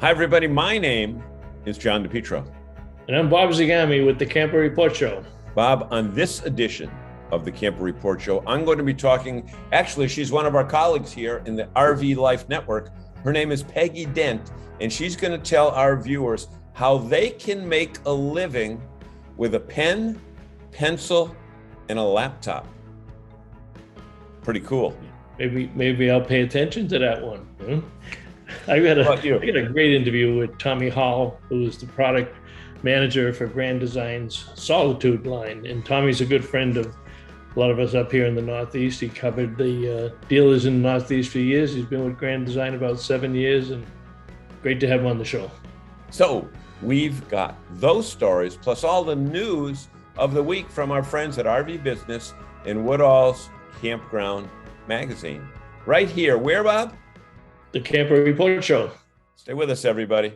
Hi, everybody. My name is John DePietro. And I'm Bob Zagami with the Camper Report Show. Bob, on this edition of the Camper Report Show, I'm going to be talking, actually, she's one of our colleagues here in the RV Life Network. Her name is Peggy Dent, and she's going to tell our viewers how they can make a living with a pen, pencil, and a laptop. Pretty cool. Maybe I'll pay attention to that one. I got a great interview with Tommy Hall, who is the product manager for Grand Design's Solitude line. And Tommy's a good friend of a lot of us up here in the Northeast. He covered the dealers in the Northeast for years. He's been with Grand Design about 7 years, and great to have him on the show. So we've got those stories, plus all the news of the week from our friends at RV Business and Woodall's Campground Magazine. Right here. Where, Bob? The Camper Report Show. Stay with us, everybody.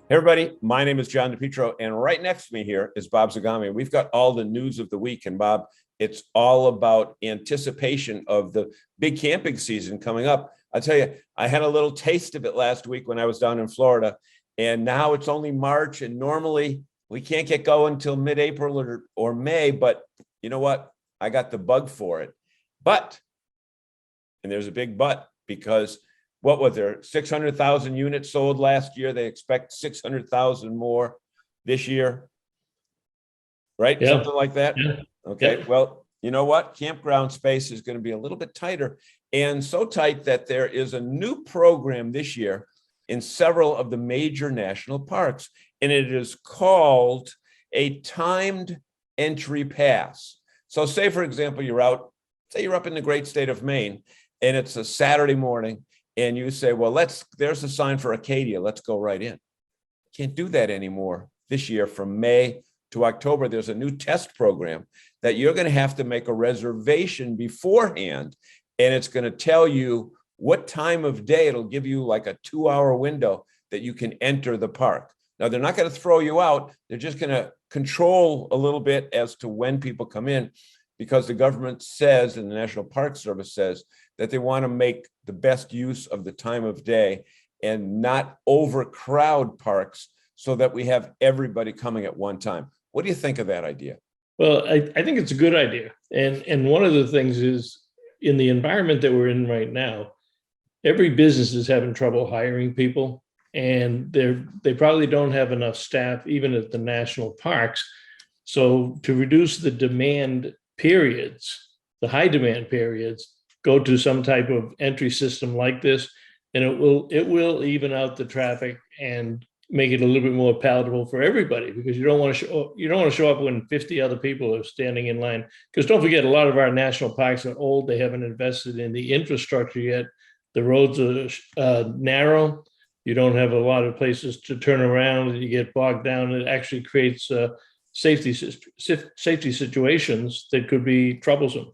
Hey, everybody. My name is John DePietro, and right next to me here is Bob Zagami. We've got all the news of the week, and Bob, it's all about anticipation of the big camping season coming up. I tell you, I had a little taste of it last week when I was down in Florida, and now it's only March, and normally we can't get going until mid-April or May, but you know what? I got the bug for it. But, and there's a big but, because what was there? 600,000 units sold last year. They expect 600,000 more this year, right? Yeah. Something like that. Yeah. Okay. Yeah. Well, you know what? Campground space is going to be a little bit tighter, and so tight that there is a new program this year in several of the major national parks, and it is called a timed entry pass. So say, for example, you're up in the great state of Maine, and it's a Saturday morning, and you say, well, there's a sign for Acadia. Let's go right in. Can't do that anymore this year. From May to October, there's a new test program that you're going to have to make a reservation beforehand, and it's going to tell you what time of day. It'll give you like a 2-hour window that you can enter the park. Now, they're not going to throw you out. They're just going to control a little bit as to when people come in, because the government says, and the National Park Service says, that they want to make the best use of the time of day and not overcrowd parks so that we have everybody coming at one time. What do you think of that idea? Well, I think it's a good idea. And one of the things is, in the environment that we're in right now, every business is having trouble hiring people, and they probably don't have enough staff, even at the national parks. So to reduce the demand periods, the high demand periods, go to some type of entry system like this, and it will even out the traffic and make it a little bit more palatable for everybody, because you don't want to show up when 50 other people are standing in line. Because don't forget, a lot of our national parks are old. They haven't invested in the infrastructure yet. The roads are narrow. You don't have a lot of places to turn around, and you get bogged down. It actually creates safety situations that could be troublesome.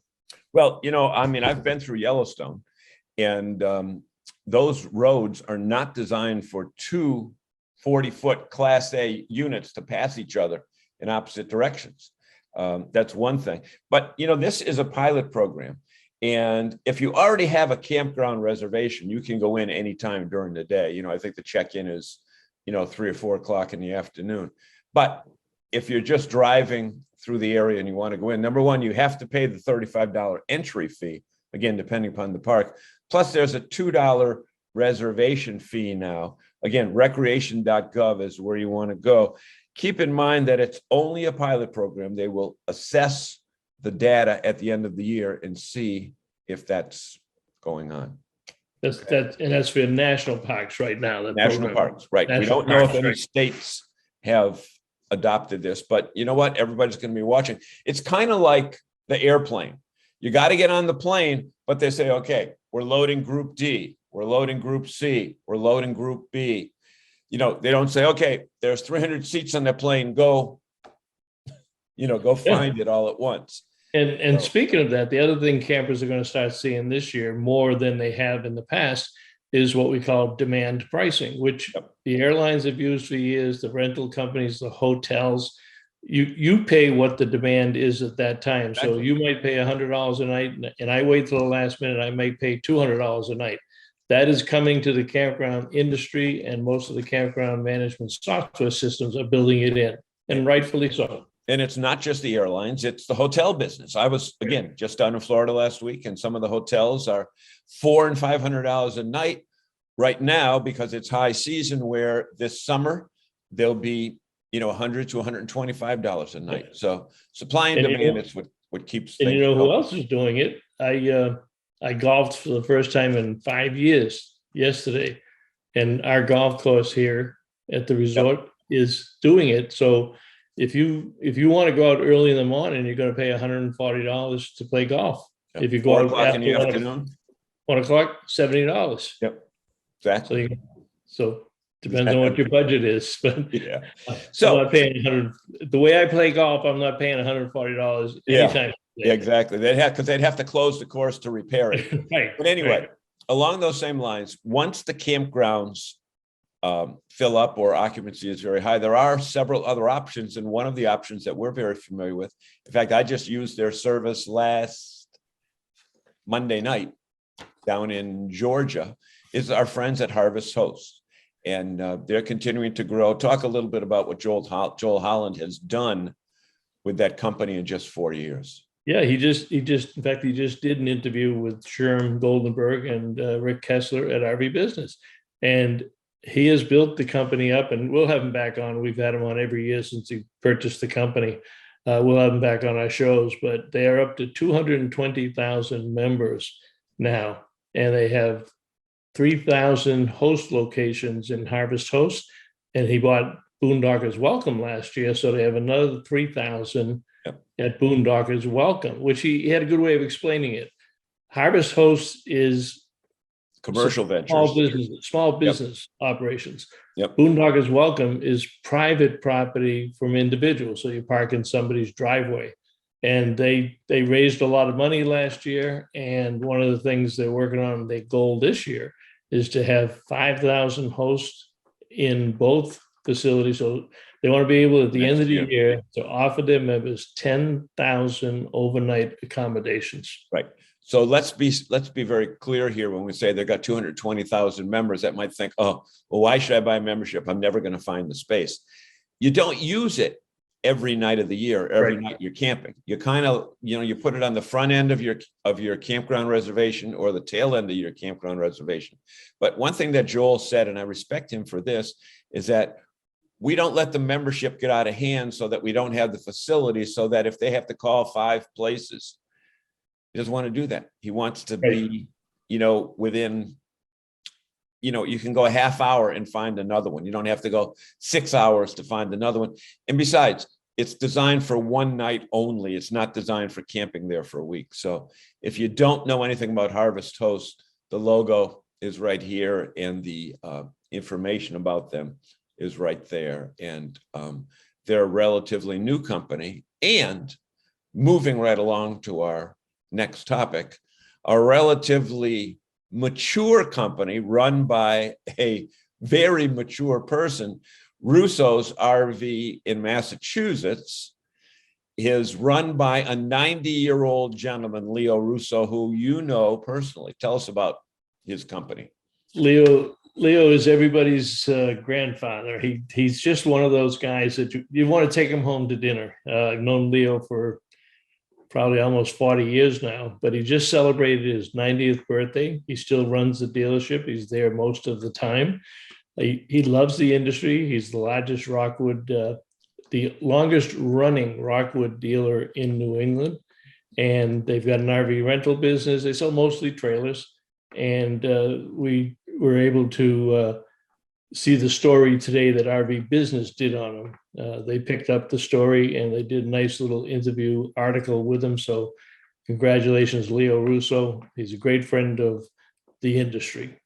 Well, I've been through Yellowstone, and those roads are not designed for two 40-foot Class A units to pass each other in opposite directions. That's one thing. But, this is a pilot program. And if you already have a campground reservation, you can go in anytime during the day. I think the check-in is, 3 or 4 o'clock in the afternoon. But if you're just driving through the area and you want to go in, number one, you have to pay the $35 entry fee, again, depending upon the park. Plus, there's a $2 reservation fee now. Again, recreation.gov is where you want to go. Keep in mind that it's only a pilot program. They will assess the data at the end of the year and see if that's going on. That's for national parks right now. National parks, right. We don't know if any states have adopted this, but you know what? Everybody's going to be watching. It's kind of like the airplane. You got to get on the plane, but they say, okay, we're loading group D, we're loading group C, we're loading group B. They don't say, okay, there's 300 seats on the plane, go find it all at once. And speaking of that, the other thing campers are going to start seeing this year more than they have in the past is what we call demand pricing, which the airlines have used for years, the rental companies, the hotels. you pay what the demand is at that time. So Exactly. you might pay $100 a night, and I wait till the last minute. I may pay $200 a night. That is coming to the campground industry, and most of the campground management software systems are building it in, and rightfully so. And it's not just the airlines, it's the hotel business. I was, again, just down in Florida last week, and some of the hotels are $400 and $500 a night right now because it's high season, where this summer there'll be, $100 to $125 a night. So supply and demand is what keeps And things you know who going. else is doing it? I golfed for the first time in 5 years yesterday, and our golf course here at the resort is doing it. So if you want to go out early in the morning, you're going to pay $140 to play golf. Yep. If you go 4 out o'clock in after the afternoon. 1 o'clock, $70. Yep, exactly. So depends on what your budget is, but Yeah. I'm So not paying 100. The way I play golf, I'm not paying $140 anytime. yeah, exactly. Because they'd have to close the course to repair it. Right. But anyway, right. along those same lines, once the campgrounds fill up or occupancy is very high, there are several other options. And one of the options that we're very familiar with, in fact, I just used their service last Monday night down in Georgia, is our friends at Harvest Host. And they're continuing to grow. Talk a little bit about what Joel Holland has done with that company in just 4 years. Yeah, he just did an interview with Sherm Goldenberg and Rick Kessler at RV Business, and he has built the company up. And we'll have him back on. We've had him on every year since he purchased the company. We'll have him back on our shows, but they are up to 220,000 members now, and they have 3,000 host locations in Harvest Host, and he bought Boondockers Welcome last year, so they have another 3,000 at Boondockers Welcome, which he had a good way of explaining it. Harvest Host is commercial ventures, small business operations. Yep. Boondockers Welcome is private property from individuals, so you park in somebody's driveway. And they raised a lot of money last year, and one of the things they're working on, their goal this year, is to have 5,000 hosts in both facilities. So they want to be able at the end of the year to offer their members 10,000 overnight accommodations. Right. So let's be very clear here when we say they've got 220,000 members. That might think, oh, well, why should I buy a membership? I'm never going to find the space. You don't use it every night of the year, every night you're camping. You kind of, you put it on the front end of your campground reservation or the tail end of your campground reservation. But one thing that Joel said, and I respect him for this, is that we don't let the membership get out of hand so that we don't have the facility, so that if they have to call 5 places, he doesn't want to do that. He wants to be, within, you can go a half hour and find another one. You don't have to go 6 hours to find another one. And besides, it's designed for one night only. It's not designed for camping there for a week. So if you don't know anything about Harvest Host, the logo is right here, and the information about them is right there. And they're a relatively new company. And moving right along to our next topic, a relatively mature company run by a very mature person. Russo's RV in Massachusetts is run by a 90-year-old gentleman, Leo Russo, who you know personally. Tell us about his company. Leo is everybody's grandfather. He's just one of those guys that you want to take him home to dinner. I've known Leo for probably almost 40 years now, but he just celebrated his 90th birthday. He still runs the dealership. He's there most of the time. He loves the industry. He's the largest the longest running Rockwood dealer in New England. And they've got an RV rental business. They sell mostly trailers. And we were able to see the story today that RV Business did on him. They picked up the story and they did a nice little interview article with him. So congratulations, Leo Russo. He's a great friend of the industry.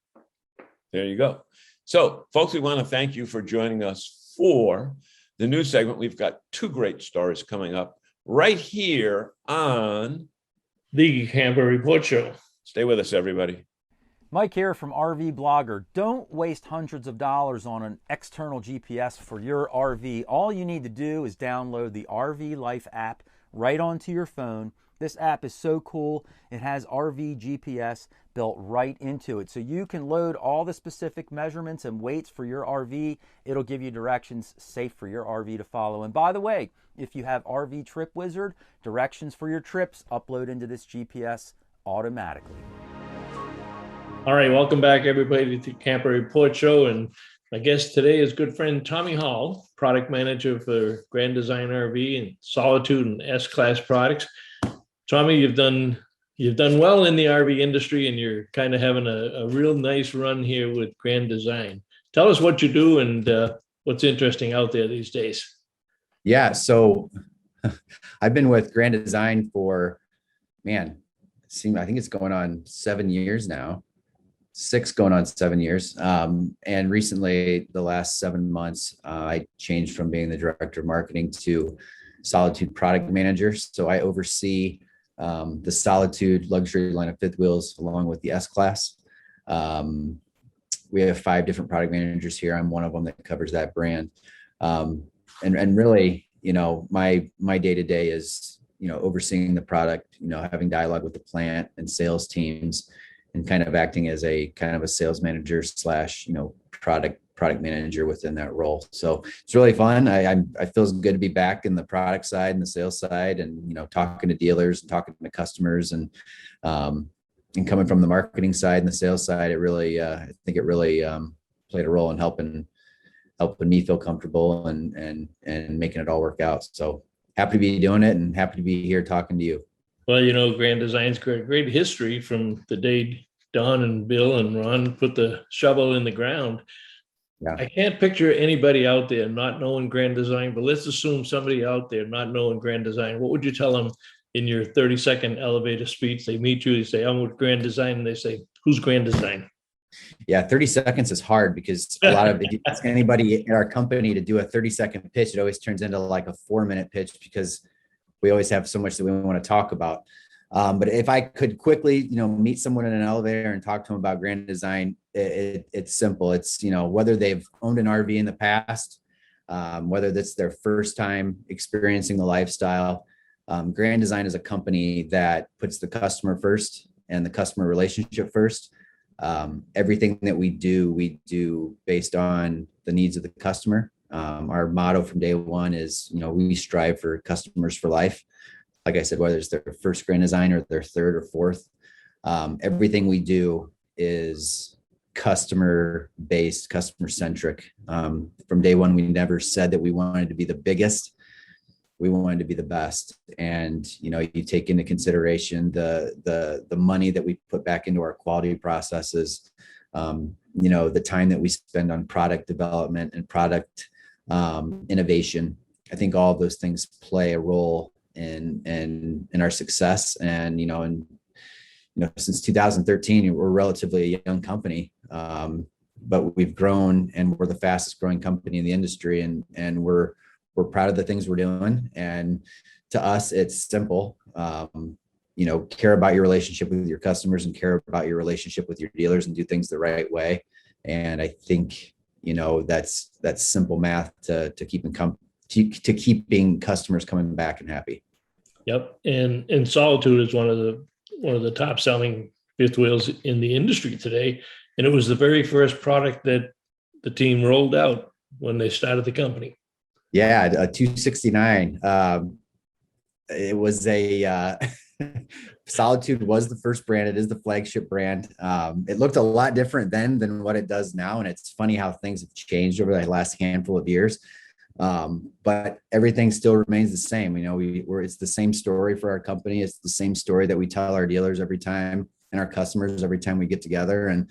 There you go. So folks, we want to thank you for joining us for the news segment. We've got 2 great stories coming up right here on the Camper Report Show. Stay with us, everybody. Mike here from RV Blogger. Don't waste hundreds of dollars on an external GPS for your RV. All you need to do is download the RV Life app right onto your phone. This app is so cool. It has RV GPS built right into it. So you can load all the specific measurements and weights for your RV. It'll give you directions safe for your RV to follow. And by the way, if you have RV Trip Wizard, directions for your trips upload into this GPS automatically. All right, welcome back, everybody, to Camper Report Show. And my guest today is good friend Tommy Hall, product manager for Grand Design RV and Solitude and S-Class products. Tommy, you've done well in the RV industry, and you're kind of having a real nice run here with Grand Design. Tell us what you do and what's interesting out there these days. Yeah, so I've been with Grand Design for, I think it's going on 7 years now. 6 going on 7 years. And recently, the last 7 months, I changed from being the director of marketing to Solitude product manager. So I oversee the Solitude luxury line of fifth wheels along with the S-Class. We have 5 different product managers here. I'm one of them that covers that brand. And really, my day-to-day is, overseeing the product, having dialogue with the plant and sales teams, and kind of acting as a kind of a sales manager / product manager within that role. So it's really fun. I feel good to be back in the product side and the sales side, and talking to dealers and talking to customers, and coming from the marketing side and the sales side. It really, I think it really played a role in helping me feel comfortable and making it all work out. So happy to be doing it and happy to be here talking to you. Well, Grand Design's great history from the day Don and Bill and Ron put the shovel in the ground. Yeah. I can't picture anybody out there not knowing Grand Design, but let's assume somebody out there not knowing Grand Design. What would you tell them in your 30-second elevator speech? They meet you, they say, I'm with Grand Design, and they say, who's Grand Design? Yeah, 30 seconds is hard because a lot of, if you ask anybody in our company to do a 30-second pitch, it always turns into like a 4-minute pitch because we always have so much that we want to talk about. But if I could quickly, meet someone in an elevator and talk to them about Grand Design, it's simple. It's, whether they've owned an RV in the past, whether that's their first time experiencing the lifestyle. Grand Design is a company that puts the customer first and the customer relationship first. Everything that we do based on the needs of the customer. Our motto from day one is, we strive for customers for life. Like I said, whether it's their first Grand Design or their third or fourth, everything we do is customer based, customer centric. From day one, we never said that we wanted to be the biggest. We wanted to be the best. And, you take into consideration the money that we put back into our quality processes, the time that we spend on product development and product innovation. I think all of those things play a role in our success. And, since 2013, we're relatively a young company, but we've grown and we're the fastest growing company in the industry. And we're proud of the things we're doing. And to us, it's simple. Care about your relationship with your customers and care about your relationship with your dealers and do things the right way. And I think, that's simple math to keeping customers coming back and happy. Yep. And Solitude is one of the top selling fifth wheels in the industry today. And it was the very first product that the team rolled out when they started the company. Yeah, a 269. It was a Solitude was the first brand. It is the flagship brand. It looked a lot different then than what it does now. And it's funny how things have changed over the last handful of years. But everything still remains the same. It's the same story for our company. It's the same story that we tell our dealers every time and our customers every time we get together. And,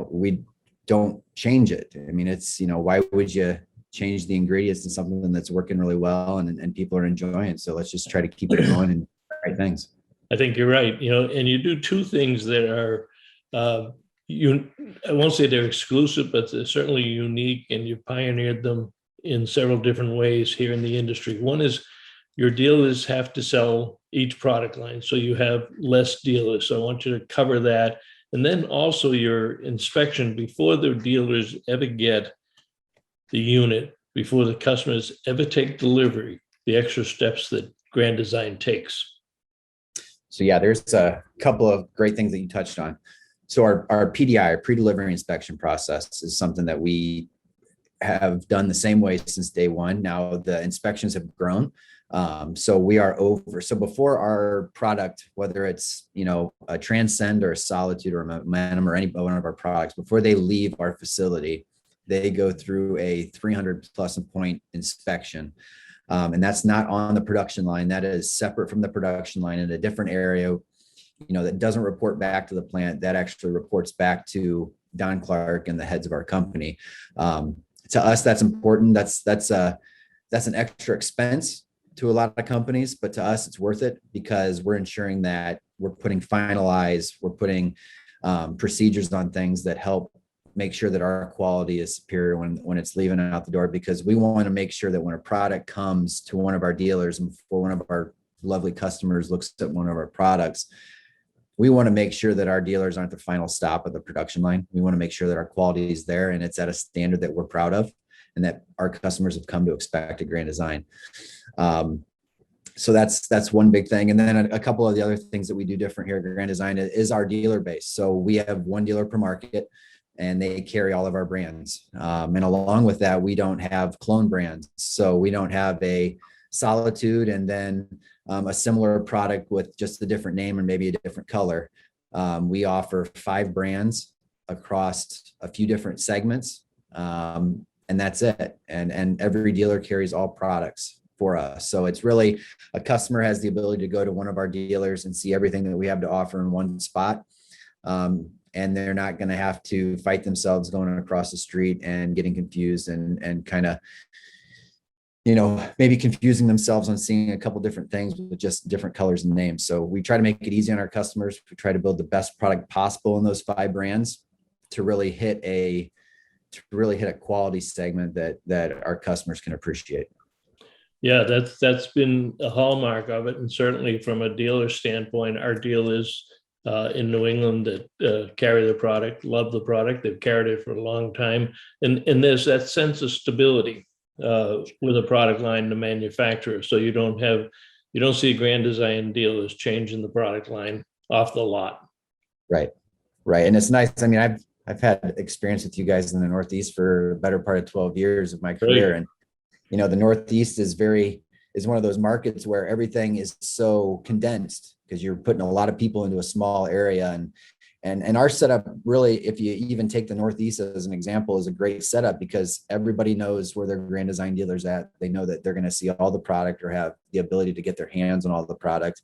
we don't change it. I mean, it's, why would you change the ingredients in something that's working really well and people are enjoying? So let's just try to keep it going and right things. I think you're right. And you do 2 things that are, I won't say they're exclusive, but they're certainly unique, and you pioneered them in several different ways here in the industry. One is your dealers have to sell each product line, so you have less dealers. So I want you to cover that And then also your inspection before the dealers ever get the unit, before the customers ever take delivery, the extra steps that Grand Design takes. So yeah, there's a couple of great things that you touched on. So our PDI, our pre-delivery inspection process, is something that we have done the same way since day one. Now the inspections have grown. So we are over. So before our product, whether it's, a Transcend or a Solitude or a Momentum or any one of our products, before they leave our facility, they go through a 300 plus point inspection. And that's not on the production line. That is separate from the production line in a different area, that doesn't report back to the plant. That actually reports back to Don Clark and the heads of our company. To us, that's important. That's an extra expense to a lot of companies, but to us, it's worth it because we're ensuring that we're putting procedures on things that help make sure that our quality is superior when it's leaving out the door, because we want to make sure that when a product comes to one of our dealers and before one of our lovely customers looks at one of our products, we want to make sure that our dealers aren't the final stop of the production line. We want to make sure that our quality is there and it's at a standard that we're proud of and that our customers have come to expect at Grand Design. So that's one big thing. And then a couple of the other things that we do different here at Grand Design is our dealer base. So we have one dealer per market and they carry all of our brands. And along with that, we don't have clone brands. So we don't have a Solitude and then a similar product with just a different name and maybe a different color. We offer 5 brands across a few different segments. And that's it. And every dealer carries all products for us. So it's really, a customer has the ability to go to one of our dealers and see everything that we have to offer in one spot. And they're not going to have to fight themselves going across the street and getting confused and kind of, maybe confusing themselves on seeing a couple different things with just different colors and names. So we try to make it easy on our customers. We try to build the best product possible in those 5 brands to really hit a quality segment that our customers can appreciate. Yeah, that's been a hallmark of it. And certainly from a dealer standpoint, our dealers in New England that carry the product, love the product. They've carried it for a long time. And there's that sense of stability with a product line, the manufacturer. So you don't see Grand Design dealers changing the product line off the lot. Right. And it's nice. I mean, I've had experience with you guys in the Northeast for the better part of 12 years of my career. Right. And, the Northeast is one of those markets where everything is so condensed because you're putting a lot of people into a small area. And our setup really, if you even take the Northeast as an example, is a great setup because everybody knows where their Grand Design dealer's at. They know that they're going to see all the product or have the ability to get their hands on all the product.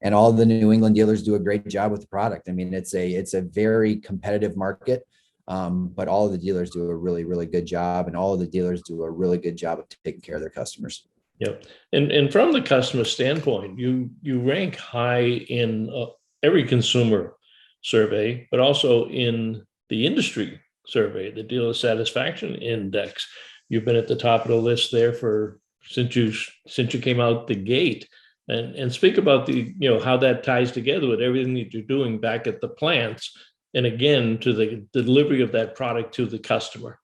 And all the New England dealers do a great job with the product. I mean, it's a very competitive market, but all of the dealers do a really, really good job. And all of the dealers do a really good job of taking care of their customers. Yep. And from the customer standpoint, you rank high in every consumer survey, but also in the industry survey, the dealer satisfaction index. You've been at the top of the list there since you came out the gate. And speak about how that ties together with everything that you're doing back at the plants, and again to the delivery of that product to the customer.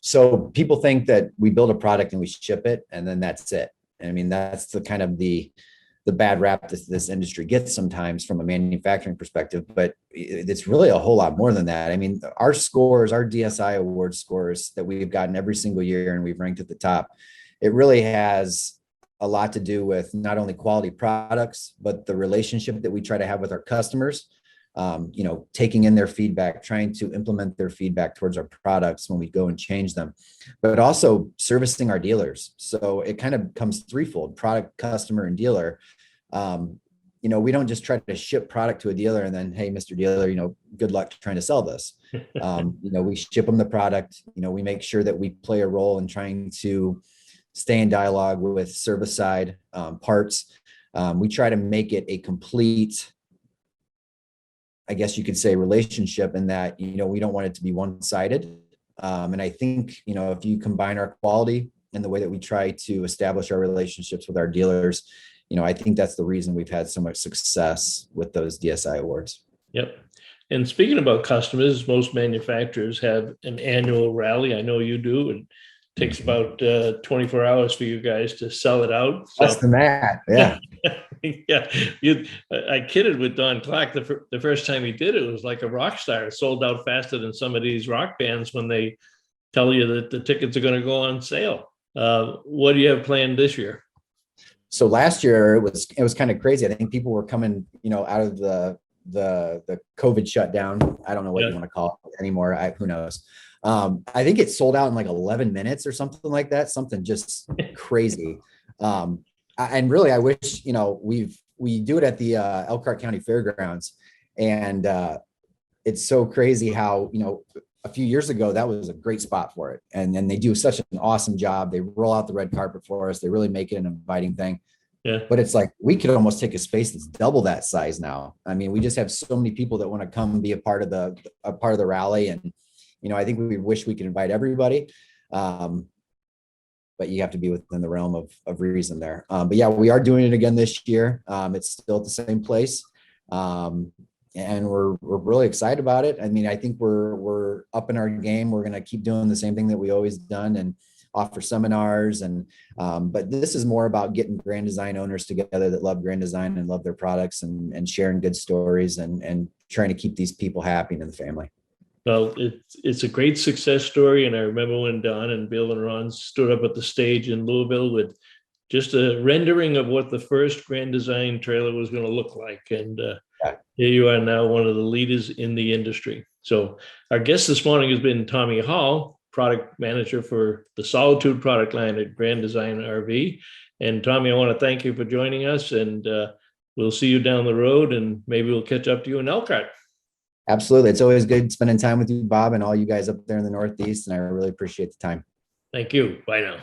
So people think that we build a product and we ship it and then that's it. I mean, that's the kind of the bad rap that this industry gets sometimes from a manufacturing perspective, but it's really a whole lot more than that. I mean, our scores, our DSI award scores that we've gotten every single year and we've ranked at the top, it really has a lot to do with not only quality products, but the relationship that we try to have with our customers. Taking in their feedback, trying to implement their feedback towards our products when we go and change them, but also servicing our dealers. So it kind of comes threefold: product, customer, and dealer. We don't just try to ship product to a dealer and then, hey, Mr. Dealer, good luck trying to sell this. We ship them the product. We make sure that we play a role in trying to stay in dialogue with service side parts. We try to make it a complete, I guess you could say, relationship in that, we don't want it to be one-sided. And I think, if you combine our quality and the way that we try to establish our relationships with our dealers, I think that's the reason we've had so much success with those DSI awards. Yep. And speaking about customers, most manufacturers have an annual rally. I know you do. It takes about 24 hours for you guys to sell it out. So Less than that. Yeah. yeah, I kidded with Don Clark the first time he did it. It was like a rock star. It sold out faster than some of these rock bands when they tell you that the tickets are going to go on sale. What do you have planned this year? So last year it was kind of crazy. I think people were coming, out of the COVID shutdown. I don't know what you want to call it anymore. Who knows? I think it sold out in like 11 minutes or something like that. Something just crazy. And really, I wish, we do it at the Elkhart County Fairgrounds, and it's so crazy how, a few years ago, that was a great spot for it. And then they do such an awesome job. They roll out the red carpet for us. They really make it an inviting thing. Yeah. But it's like, we could almost take a space that's double that size now. I mean, we just have so many people that want to come be a part of the rally. And, I think we wish we could invite everybody. But you have to be within the realm of reason there. But yeah, we are doing it again this year. It's still at the same place. And we're really excited about it. I mean, I think we're up in our game. We're going to keep doing the same thing that we always done and offer seminars. But this is more about getting Grand Design owners together that love Grand Design and love their products and sharing good stories and trying to keep these people happy in the family. Well, it's a great success story. And I remember when Don and Bill and Ron stood up at the stage in Louisville with just a rendering of what the first Grand Design trailer was going to look like. And here you are now, one of the leaders in the industry. So our guest this morning has been Tommy Hall, product manager for the Solitude product line at Grand Design RV. And Tommy, I want to thank you for joining us, and we'll see you down the road, and maybe we'll catch up to you in Elkhart. Absolutely. It's always good spending time with you, Bob, and all you guys up there in the Northeast. And I really appreciate the time. Thank you. Bye now.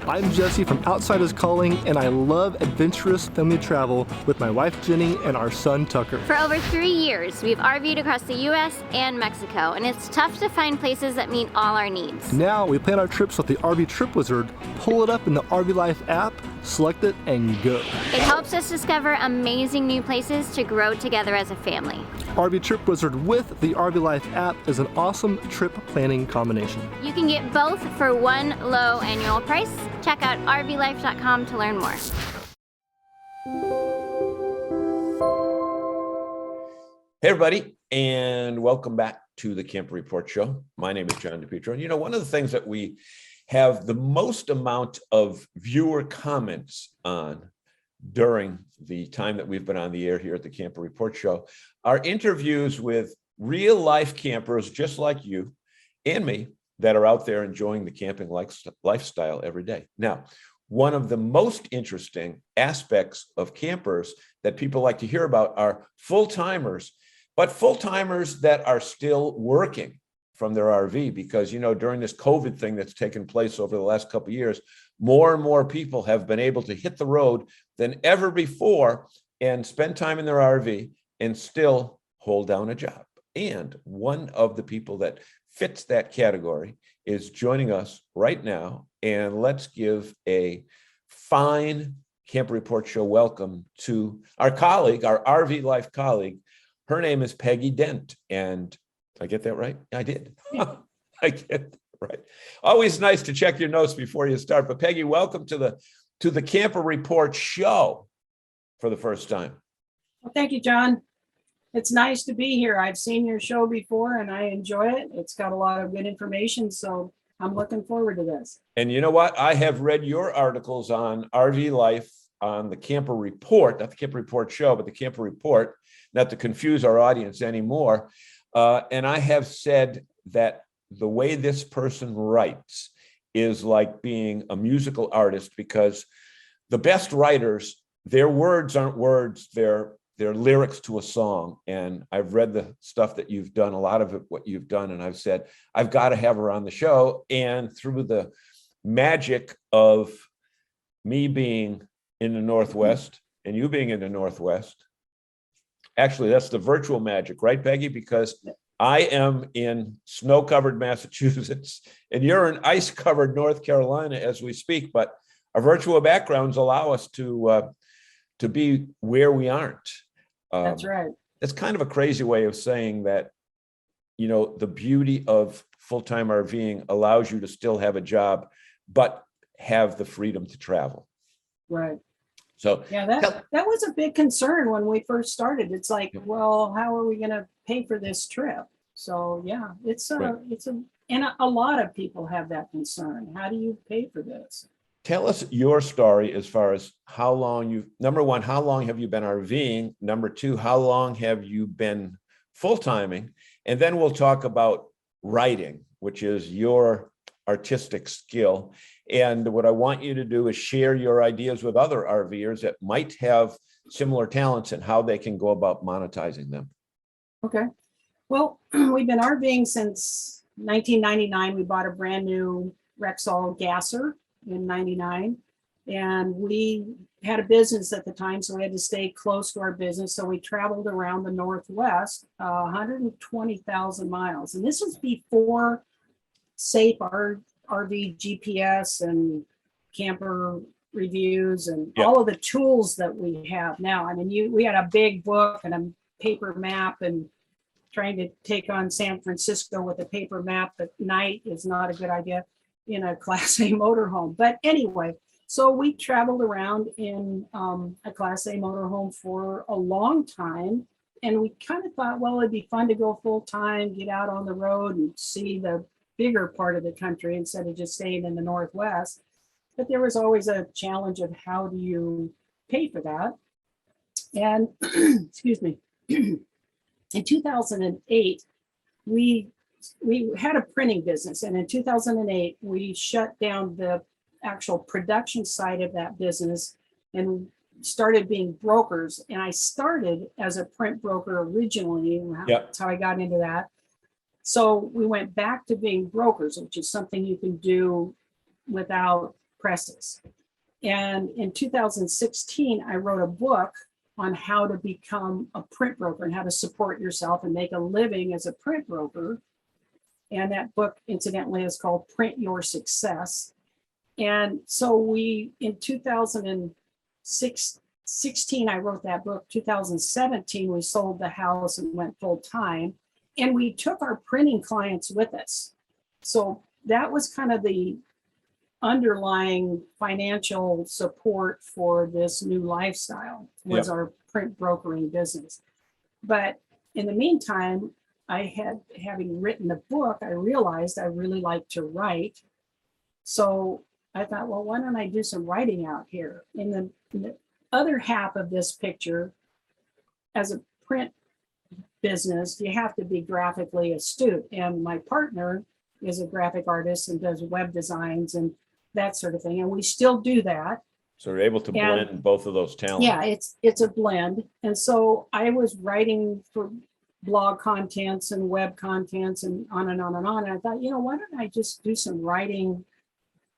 I'm Jesse from Outsiders Calling, and I love adventurous family travel with my wife Jenny and our son Tucker. For over 3 years, we've RV'd across the U.S. and Mexico, and it's tough to find places that meet all our needs. Now we plan our trips with the RV Trip Wizard. Pull it up in the RV Life app, select it, and go. It helps us discover amazing new places to grow together as a family. RV Trip Wizard with the RV Life app is an awesome trip planning combination. You can get both for one low annual price. Check out rvlife.com to learn more. Hey, everybody, and welcome back to the Camper Report Show. My name is John DePietro. And one of the things that we have the most amount of viewer comments on during the time that we've been on the air here at the Camper Report Show are interviews with real life campers just like you and me that are out there enjoying the camping lifestyle every day. Now, one of the most interesting aspects of campers that people like to hear about are full-timers, but full-timers that are still working from their RV, because, during this COVID thing that's taken place over the last couple of years, more and more people have been able to hit the road than ever before and spend time in their RV and still hold down a job. And one of the people that fits that category is joining us right now. And let's give a fine Camper Report Show welcome to our colleague, our RV Life colleague. Her name is Peggy Dent. And did I get that right? I did. I get it right. Always nice to check your notes before you start. But Peggy, welcome to the Camper Report Show for the first time. Well, thank you, John. It's nice to be here. I've seen your show before and I enjoy it. It's got a lot of good information, so I'm looking forward to this. And you know what? I have read your articles on RV Life on the Camper Report, not the Camper Report Show, but the Camper Report, not to confuse our audience anymore. And I have said that the way this person writes is like being a musical artist, because the best writers, their words aren't words, they're lyrics to a song. And I've read the stuff that you've done, a lot of it, what you've done. And I've said, I've got to have her on the show. And through the magic of me being in the Northwest and you being in the Northwest, actually, that's the virtual magic, right, Peggy? Because I am in snow-covered Massachusetts and you're in ice-covered North Carolina as we speak, but our virtual backgrounds allow us to to be where we aren't. That's right. It's kind of a crazy way of saying that, you know, the beauty of full-time RVing allows you to still have a job, but have the freedom to travel. Right. So Yeah, that was a big concern when we first started. It's like, well, how are we going to pay for this trip? So yeah, and a lot of people have that concern. How do you pay for this? tell us your story as far as how long number one, how long have you been RVing? Number two, how long have you been full-timing? And then we'll talk about writing, which is your artistic skill. And what I want you to do is share your ideas with other RVers that might have similar talents and how they can go about monetizing them. Okay. Well, we've been RVing since 1999. We bought a brand new Rexall gasser in 99. And we had a business at the time, so we had to stay close to our business. So we traveled around the Northwest, 120,000 miles. And this was before safe RV GPS and camper reviews and all of the tools that we have now. I mean, we had a big book and a paper map, and trying to take on San Francisco with a paper map at night is not a good idea in a Class A motorhome. But anyway, so we traveled around in a Class A motorhome for a long time. And we kind of thought, well, it'd be fun to go full time, get out on the road and see the bigger part of the country instead of just staying in the Northwest. But there was always a challenge of how do you pay for that? And excuse me, in 2008, we had a printing business. And in 2008, we shut down the actual production side of that business and started being brokers. And I started as a print broker originally. That's how I got into that. So we went back to being brokers, which is something you can do without presses. And in 2016, I wrote a book on how to become a print broker and how to support yourself and make a living as a print broker. And that book, incidentally, is called Print Your Success. And so in 2016, I wrote that book. 2017, we sold the house and went full time. And we took our printing clients with us. So that was kind of the underlying financial support for this new lifestyle was our print brokering business. But in the meantime, having written the book, I realized I really like to write. So I thought, well, why don't I do some writing out here? In the other half of this picture, as a print business, you have to be graphically astute. And my partner is a graphic artist and does web designs and that sort of thing. And we still do that. So you're able to blend both of those talents. Yeah, it's a blend. And so I was writing for blog contents and web contents and on and on and on. And I thought, why don't I just do some writing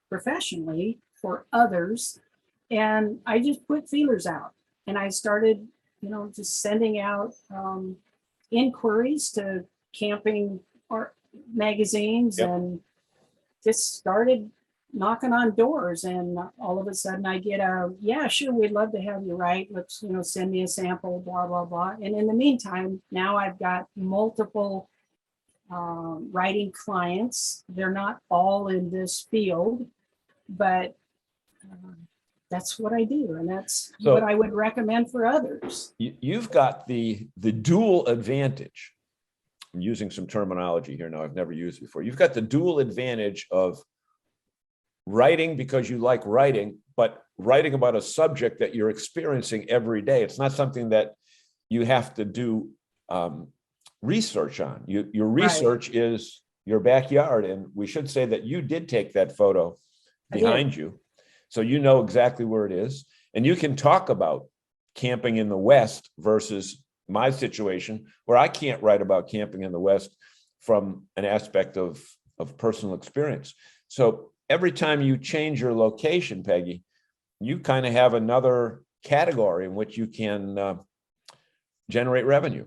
professionally for others? And I just put feelers out. And I started, just sending out inquiries to camping art magazines and just started knocking on doors. And all of a sudden I get sure, we'd love to have you write. Let's, send me a sample, blah, blah, blah. And in the meantime, now I've got multiple writing clients. They're not all in this field, but that's what I do. And that's what I would recommend for others. You've got the dual advantage. I'm using some terminology here now I've never used before. You've got the dual advantage of writing because you like writing, but writing about a subject that you're experiencing every day. It's not something that you have to do research on. Your research is your backyard. And we should say that you did take that photo behind you. So you know exactly where it is. And you can talk about camping in the West versus my situation where I can't write about camping in the West from an aspect of personal experience. So every time you change your location, Peggy, you kind of have another category in which you can generate revenue.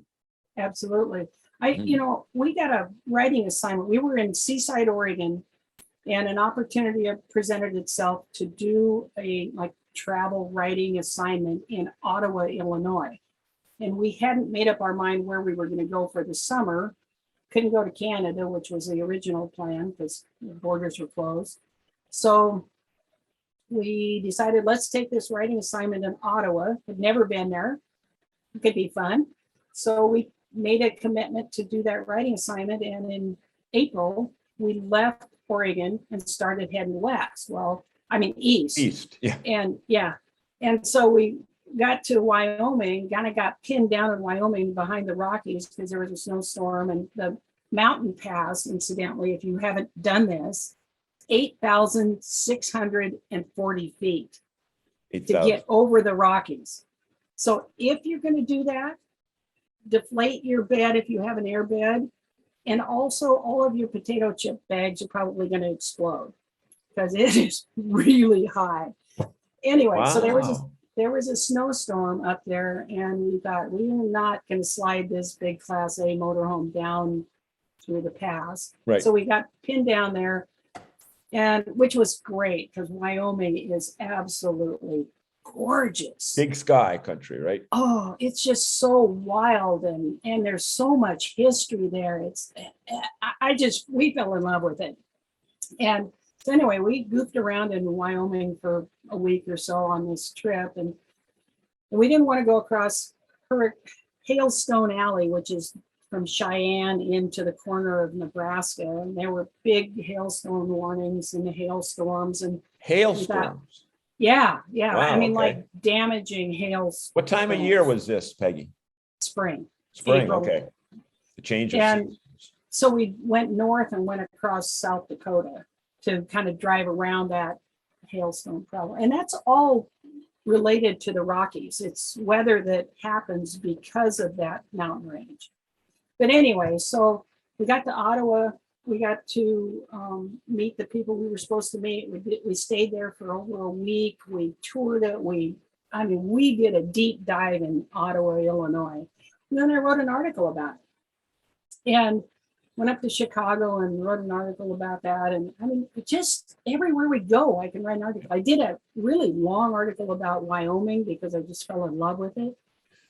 Absolutely. We got a writing assignment. We were in Seaside, Oregon And an opportunity presented itself to do a like travel writing assignment in Ottawa, Illinois. And we hadn't made up our mind where we were going to go for the summer. Couldn't go to Canada, which was the original plan because the borders were closed. So we decided, let's take this writing assignment in Ottawa. Had never been there. It could be fun. So we made a commitment to do that writing assignment. And in April, we left Oregon and started heading west. Well, I mean, east. East, yeah. And yeah. And so we got to Wyoming, kind of got pinned down in Wyoming behind the Rockies because there was a snowstorm, and the mountain pass, incidentally, if you haven't done this, 8,640 feet to 8,000. get over the Rockies. So if you're going to do that, deflate your bed if you have an air bed. And also all of your potato chip bags are probably going to explode because it is really high. Anyway, so there was a snowstorm up there, and we thought we are not going to slide this big Class A motorhome down through the pass. Right. So we got pinned down there, and which was great because Wyoming is absolutely gorgeous. Big sky country, right? Oh, it's just so wild, and there's so much history there. It's we fell in love with it. And so anyway, we goofed around in Wyoming for a week or so on this trip, and we didn't want to go across Hailstone Alley, which is from Cheyenne into the corner of Nebraska, and there were big hailstone warnings and the hailstorms and Hailstorms. yeah. Wow, I mean, okay. like damaging hails. What time of year was this, Peggy? Spring. Spring, April. okay. The change of And seasons. so we went north and went across South Dakota to kind of drive around that hailstone problem. And that's all related to the Rockies. It's weather that happens because of that mountain range. But anyway, so we got to Ottawa. We got to meet the people we were supposed to meet. We stayed there for over a week. We toured it. We did a deep dive in Ottawa, Illinois. And then I wrote an article about it. And went up to Chicago and wrote an article about that. And I mean, just everywhere we go, I can write an article. I did a really long article about Wyoming because I just fell in love with it.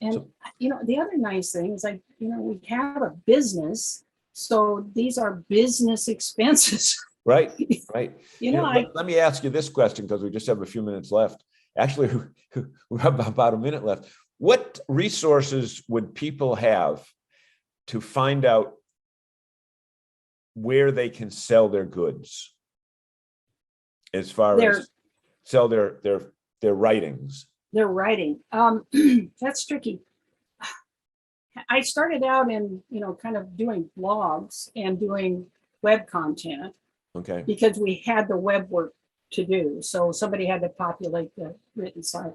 And, the other nice thing is we have a business. So these are business expenses. Right. Let me ask you this question because we just have a few minutes left. Actually, we have about a minute left. What resources would people have to find out where they can sell their goods as far as sell their writings? Their writing. That's tricky. I started out in, kind of doing blogs and doing web content. Okay. Because we had the web work to do. So somebody had to populate the written side.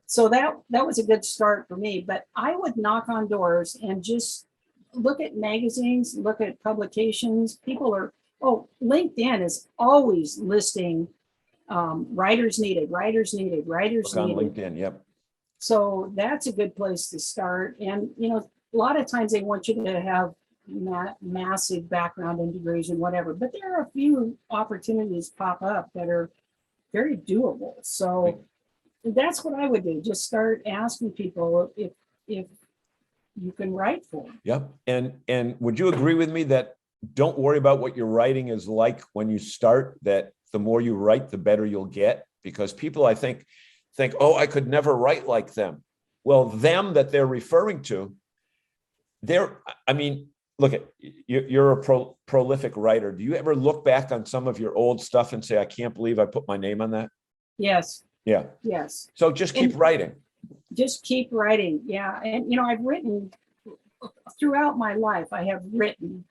So that was a good start for me. But I would knock on doors and just look at magazines, look at publications. LinkedIn is always listing writers needed. Look on LinkedIn, yep. So that's a good place to start. And, a lot of times they want you to have massive background in degrees and whatever, but there are a few opportunities pop up that are very doable. So that's what I would do. Just start asking people if you can write for them. Yep. And would you agree with me that don't worry about what your writing is like when you start, that the more you write, the better you'll get? Because people, I think, oh, I could never write like them. Well, them that they're referring to, look at you're a prolific writer. Do you ever look back on some of your old stuff and say, I can't believe I put my name on that? Yes. Yeah. Yes. So just keep writing. Just keep writing. Yeah. And, I've written throughout my life, I have written,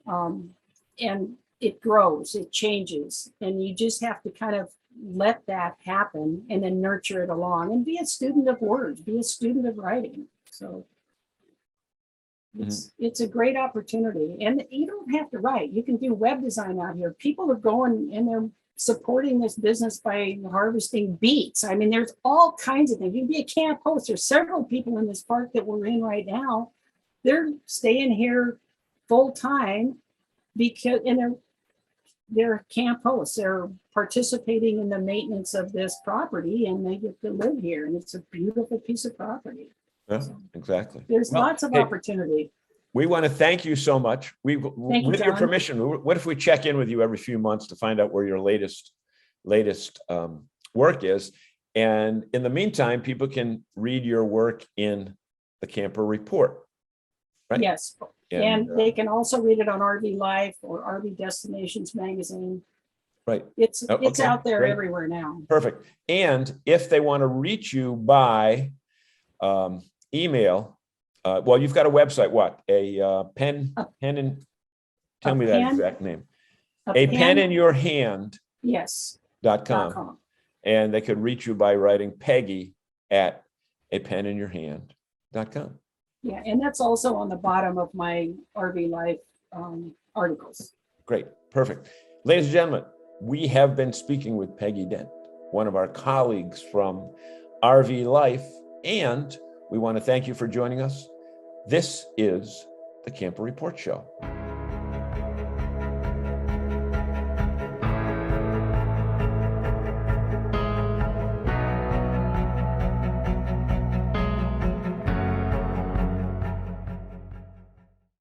and it grows, it changes. And you just have to kind of let that happen and then nurture it along and be a student of words, be a student of writing. So it's a great opportunity. And you don't have to write. You can do web design out here. People are going and they're supporting this business by harvesting beets. I mean, there's all kinds of things. You can be a camp host. There's several people in this park that we're in right now. They're staying here full time because they're they're camp hosts. They're participating in the maintenance of this property and they get to live here. And it's a beautiful piece of property. Yeah, exactly. There's Well, lots of hey, opportunity. we want to thank you so much. you, With your John. permission, what if we check in with you every few months to find out where your latest work is? And in the meantime, people can read your work in the Camper Report, right? Yes. And they can also read it on RV Life or RV Destinations magazine. right. It's Okay, out there great. everywhere now. Perfect. And if they want to reach you by email, well, you've got a website, what? A pen and tell me that pen? exact name. A pen in your hand.com. Yes. And they could reach you by writing Peggy at a pen in your hand.com. Yeah, and that's also on the bottom of my RV Life articles. Great. Perfect. Ladies and gentlemen, we have been speaking with Peggy Dent, one of our colleagues from RV Life, and we want to thank you for joining us. This is the Camper Report Show.